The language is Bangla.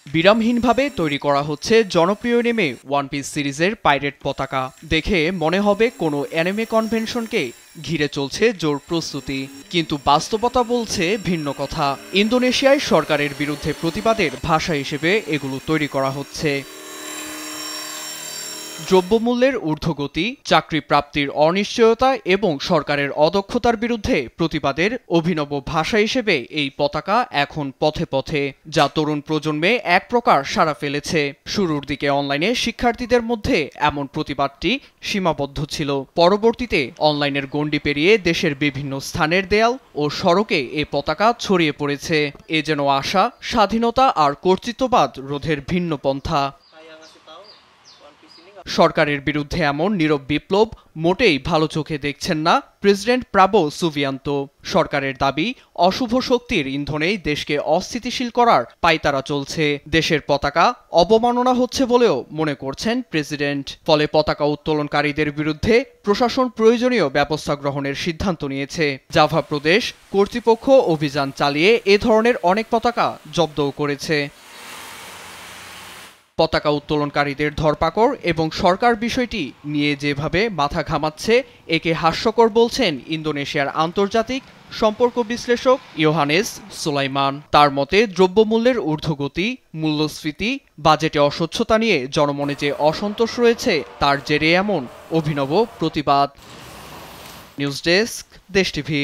বিরামহীনভাবে তৈরি করা হচ্ছে জনপ্রিয় অ্যানিমে ওয়ান পিস সিরিজের পাইরেট পতাকা। দেখে মনে হবে কোনো অ্যানিমে কনভেনশনকে ঘিরে চলছে জোর প্রস্তুতি, কিন্তু বাস্তবতা বলছে ভিন্ন কথা। ইন্দোনেশিয়ায় সরকারের বিরুদ্ধে প্রতিবাদের ভাষা হিসেবে এগুলো তৈরি করা হচ্ছে। দ্রব্যমূল্যের ঊর্ধ্বগতি, চাকরি প্রাপ্তির অনিশ্চয়তা এবং সরকারের অদক্ষতার বিরুদ্ধে প্রতিবাদের অভিনব ভাষা হিসেবে এই পতাকা এখন পথে পথে, যা তরুণ প্রজন্মে এক প্রকার সাড়া ফেলেছে। শুরুর দিকে অনলাইনে শিক্ষার্থীদের মধ্যে এমন প্রতিবাদটি সীমাবদ্ধ ছিল। পরবর্তীতে অনলাইনের গণ্ডি পেরিয়ে দেশের বিভিন্ন স্থানের দেয়াল ও সড়কে এ পতাকা ছড়িয়ে পড়েছে। এ যেন আশা, স্বাধীনতা আর কর্তৃত্ববাদ রোধের ভিন্ন পন্থা। সরকারের বিরুদ্ধে এমন নীরব বিপ্লব মোটেই ভালো চোখে দেখছেন না প্রেসিডেন্ট প্রাবো সুবিয়ান্তো। সরকারের দাবি, অশুভ শক্তির ইন্ধনেই দেশকে অস্থিতিশীল করার পায়তারা চলছে। দেশের পতাকা অবমাননা হচ্ছে বলেও মনে করছেন প্রেসিডেন্ট। ফলে পতাকা উত্তোলনকারীদের বিরুদ্ধে প্রশাসন প্রয়োজনীয় ব্যবস্থা গ্রহণের সিদ্ধান্ত নিয়েছে। জাভা প্রদেশ কর্তৃপক্ষ অভিযান চালিয়ে এ ধরনের অনেক পতাকা জব্দও করেছে। পতাকা উত্তোলনকারীদের ধরপাকড় এবং সরকার বিষয়টি নিয়ে যেভাবে মাথা ঘামাচ্ছে, একে হাস্যকর বলছেন ইন্দোনেশিয়ার আন্তর্জাতিক সম্পর্ক বিশ্লেষক ইয়োহানেস সুলাইমান। তার মতে, দ্রব্যমূল্যের ঊর্ধ্বগতি, মূল্যস্ফীতি, বাজেটে অস্বচ্ছতা নিয়ে জনমনে যে অসন্তোষ রয়েছে, তার জেরে এমন অভিনব প্রতিবাদ। নিউজ ডেস্ক, দেশ টিভি।